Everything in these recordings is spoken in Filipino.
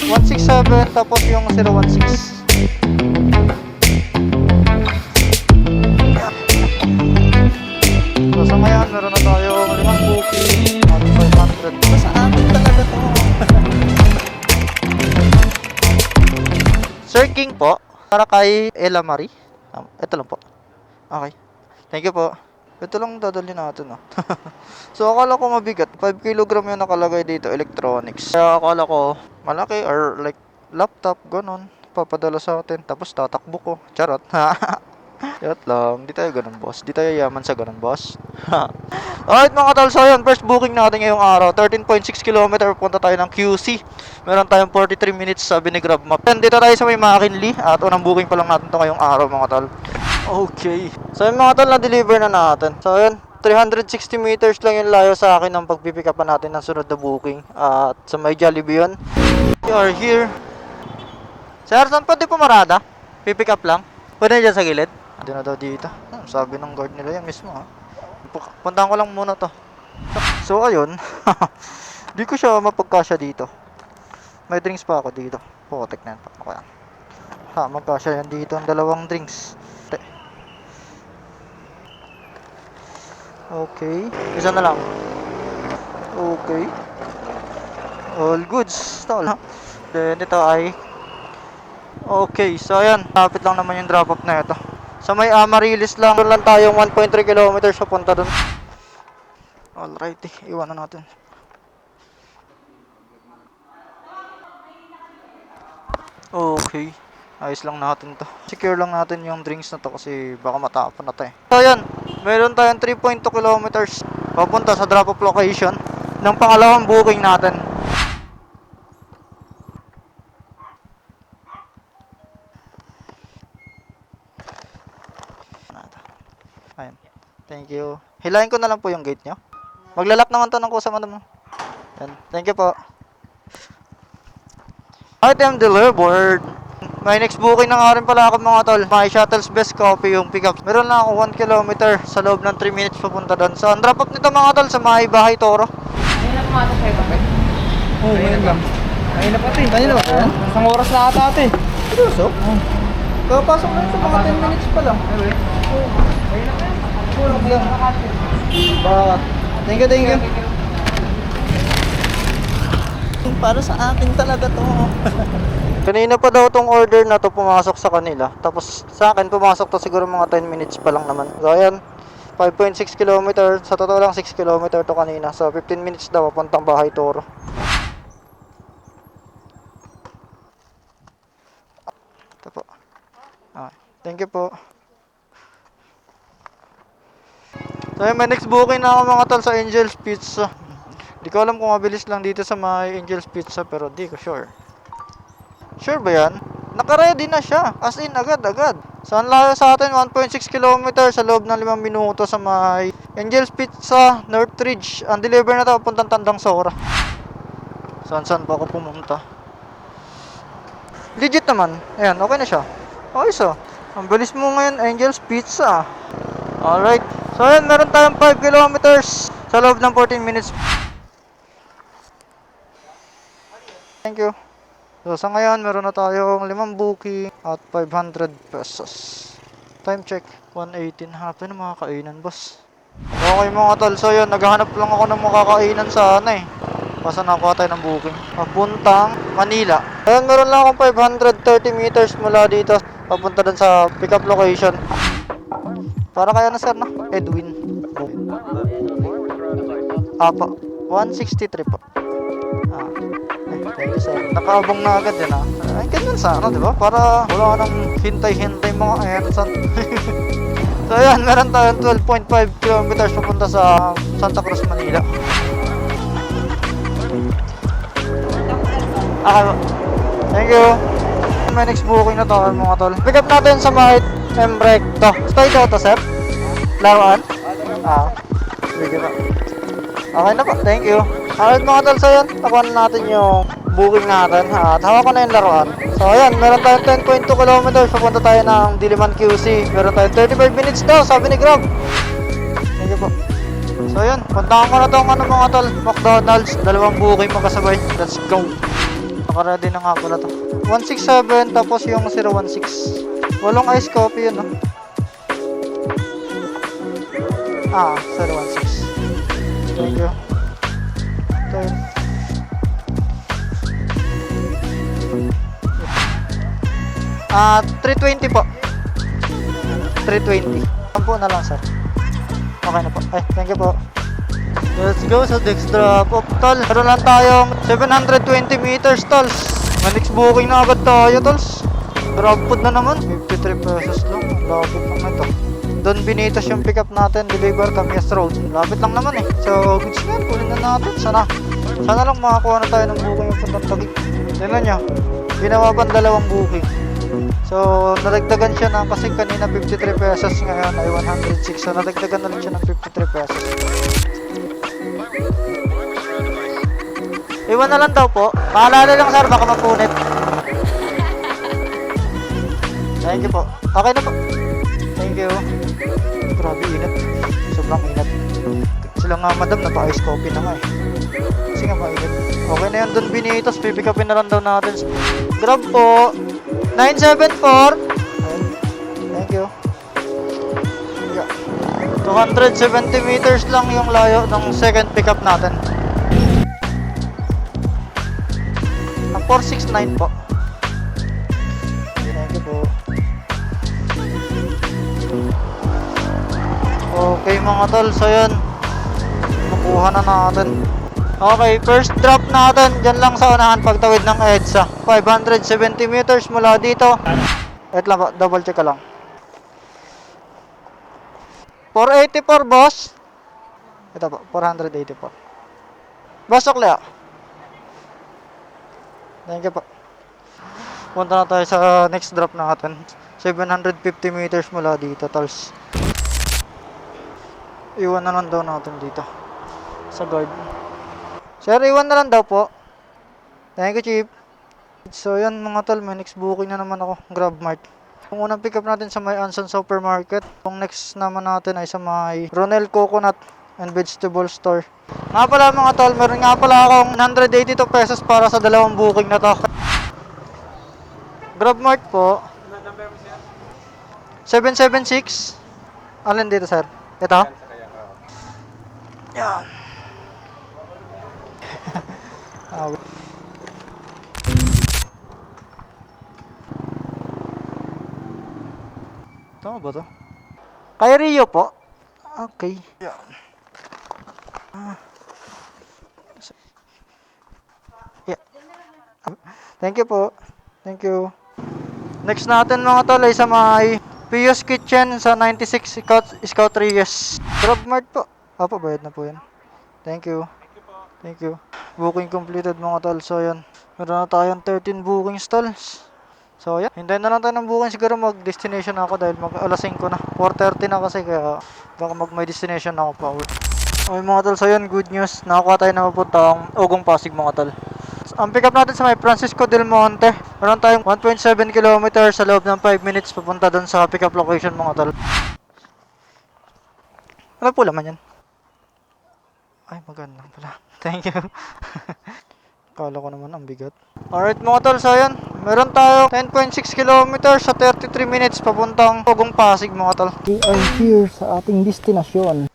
167 tapos yung 016. So sa ngayon, meron na tayo 5 booking at 500. Sa akin talaga to. Sir King po, para kay Ella Marie. Ito lang po. Okay. Thank you po. Ito lang dadalhin natin, oh. So, akala ko mabigat. 5 kg yung nakalagay dito, electronics. Kaya akala ko malaki or like laptop, ganun. Papadala sa atin. Tapos tatakbo ko. Charot. Charot lang. Di tayo ganun, boss. Di tayo yaman sa ganun, boss. Alright mga tol, so yun, first booking natin ngayong araw, 13.6 km, punta tayo ng QC. Meron tayong 43 minutes sabi ni Grab Map. And dito tayo sa may McKinley, at unang booking pa lang natin to ngayong araw mga tol. Okay. So yun mga tol, na-deliver na natin. So yun, 360 meters lang yung layo sa akin ng pagpipick up natin ng sunod na booking. At sa may Jollibee yun. We are here. Sir, saan pwede pumarada? Pipick up lang? Pwede dyan sa gilid? Hindi na daw dito. Sabi ng guard nila yan mismo, ha. Puntahan ko lang muna to. So ayun. Di ko siya mapagkasya dito. May drinks pa ako dito. Putek na pa ako yan. Ha, magkasya yan dito ang dalawang drinks. Okay. Isa na lang. Okay. All goods. Tol. Then ito ay okay. So ayan. Lapit lang naman yung drop off na ito. So may Amaryllis lang. Doon lang tayong 1.3 kilometers papunta doon. Alrighty, iwanan natin. Okay. Ayos lang natin to. Secure lang natin yung drinks na to kasi baka matapon na to eh. So ayan, meron tayong 3.2 kilometers papunta sa drop off location ng pangalawang booking natin. Ayan. Thank you. Hilahin ko na lang po yung gate nyo. Maglalak naman to ng kusa madam. Ayan. Thank you po. Item delivered. May next booking na nga rin pala ako mga tol. My Shuttle's Best Coffee yung pick up. Meron lang ako 1 kilometer sa loob ng 3 minutes papunta doon. So ang drop off nito mga tol sa may bahay Toro. Ayun na pumato sa'yo ba? Oo, ngayon lang. Ayun na pati. Kanina ba yan? Isang oras na ata ate. Seryoso? Kapasok lang sa mga 10 minutes pa lang. Ayun na kayo. Tulog lang. Ba, thank you, thank you. Para sa akin talaga to. Kanina pa daw tong order na to pumasok sa kanila. Tapos sa akin pumasok to siguro mga 10 minutes pa lang naman. So ayan, 5.6 km. Sa totoo lang 6 km to kanina. So 15 minutes daw papuntang bahay Toro. Ito po. Ah, thank you po. So may next booking na ako mga tol sa Angel's Pizza. Di ko alam kung mabilis lang dito sa may Angel's Pizza pero di ko sure. Sure ba yan? Naka-ready na siya. As in, agad-agad. So ang layo sa atin, 1.6 km sa loob ng 5 minuto sa may Angel's Pizza, Northridge. Ang deliver na to, puntang Tandang Sora. Saan pa ako pumunta? Legit naman. Ayan, okay na siya. Okay so. Ang bilis mo ngayon, Angel's Pizza. Alright. So ayan, meron tayong 5 kilometers sa loob ng 14 minutes. Thank you. So sa ngayon, meron na tayong 5 booking at 500 pesos. Time check, 1:18. Happy na mga kainan, boss. Okay mga tol, so yun, naghahanap lang ako ng makakainan sana eh. Basta nakuha tayo ng booking. Papuntang Manila. Ayan, meron lang akong 530 meters mula dito. Papunta dun sa pick up location. Para kaya na sir na? Edwin. Apo, 163 po. Thank you sir. Nakaabong na agad yan Ay, ganyan sana, di ba? Para wala nang hintay-hintay mga airsan. So yan, meron tayong 12.5 kilometers papunta sa Santa Cruz, Manila. Okay po. Thank you. May next booking na to mga tol. Pick up natin sa may Embrecto. Stay to sir? Laruan? Sige po. Okay na po, thank you. Alright mga tol, so yan, takuan natin yung booking natin at hawak ko na yung laruan. So ayan, meron tayong 10.2 kilometers, papunta tayo ng Diliman QC. Meron tayong 35 minutes daw, sabi ni Grab. Thank you po. So ayan, puntahan ko na itong mga tol, McDonald's, 2 booking magkasabay. Let's go. Naka-ready na nga pala to. 167 tapos yung 016. Walong ice coffee yun, no? 016. Thank you. Ito yun. Ah, 320 po. 320. Sampo na lang, sir. Okay na po. Ay, thank you po. Let's go sa next drop off, tol. Meron lang tayong 720 meters, tol. May next booking na agad tayo, tol. Grab food na naman. 53 pesos lang. Lapit lang na ito. Don Benitos yung pick up natin. Deliver Camias Road. Lapit lang naman eh. So, goods nga. Kunin na natin. Sana lang makakuha na tayo ng booking yung puntang Taguig. Tignan nyo. Ginawa pa dalawang booking. So, naragdagan siya ng kasi kanina 53 pesos. Ngayon ay 106. So, naragdagan na rin siya ng 53 pesos. Iwan na lang daw po. Paalala lang, sir. Baka mapunit. Thank you po. Okay na po. Thank you. Grabe init. Sobrang init. Sila nga madam, napa-ice coffee na nga eh. Kasi nga mainit. Okay na yun Don Benitos. Pipick upin na lang daw natin. Grab po. 974. Thank you. Yeah. 270 meters lang yung layo ng second pick up natin. 469 po. Thank you po. Okay mga tol, so yun. Makuha na natin. Okay, first drop natin dyan lang sa unahan pagtawid ng EDSA. 570 meters mula dito. Wait lang po, double check ka lang. 484 boss. Ito po, 484. Boss Oklea. Thank you po. Punta na tayo sa next drop natin. 750 meters mula dito, tolls. Iwan na lang daw natin dito. Sa guard. Sir, iwan na lang daw po. Thank you, Chief. So, yan mga tol. May next booking na naman ako. GrabMart. Yung unang pick up natin sa may Anson Supermarket. Yung next naman natin ay sa may Ronel Coconut and Vegetable Store. Nga pala mga tol, meron nga pala akong 182 pesos para sa dalawang booking na to. GrabMart po. 776. Alin dito, sir? Ito? Yan. Tama ba to? Kay Rio po? Okay. Yan. Yeah. Thank you po. Thank you. Next natin mga tol ay sa may Pius Kitchen sa 96 Scout Reyes. GrabMart po. Opo, bayad na po yan. Thank you. Thank you. Booking completed mga tol. So yan. Meron na tayong 13 bookings tolls. So yan. Hintayin na lang tayo ng booking. Siguro mag-destination na ako dahil alas 5 na. 4:30 na kasi kaya baka may destination na ako pa uwi. Okay mga tol. So yan. Good news. Nakakuha tayo na mapuntang Ugong Pasig mga tol. Ang pick up natin sa may Francisco del Monte. Meron tayong 1.7 km sa loob ng 5 minutes papunta doon sa pick up location mga tol. Ano po laman yan? Ay, maganda pala. Thank you. Kala ko naman ang bigat. Alright mga tol, so yan. Meron tayo 10.6 km sa 33 minutes papuntang Ugong Pasig mga tol. We are here sa ating destinasyon.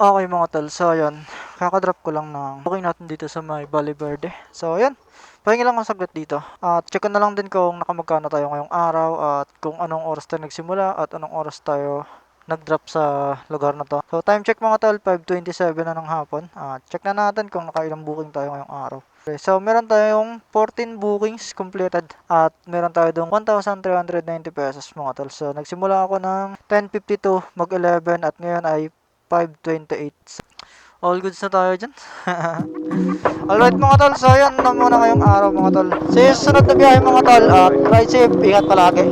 Okay mga tol, so yan. Kakadrop ko lang ng booking natin dito sa may Valle Verde. So yan. Pahingi lang ako saglit dito. At check na lang din kung nakamagkano tayo ngayong araw at kung anong oras tayo nagsimula at anong oras tayo nag-drop sa lugar na to. So time check mga tol, 5:27 na ng hapon. At check na natin kung nakailang booking tayo ngayong araw. Okay, so meron tayong 14 bookings completed at meron tayo dong 1,390 pesos mga tol. So nagsimula ako ng 10:52 mag-11 at ngayon ay 5:28. All goods na tayo dyan. Alright mga tol, so yan na muna ngayong araw mga tol. See you sa sunod na biyahe mga tol at ride safe, ingat palagi.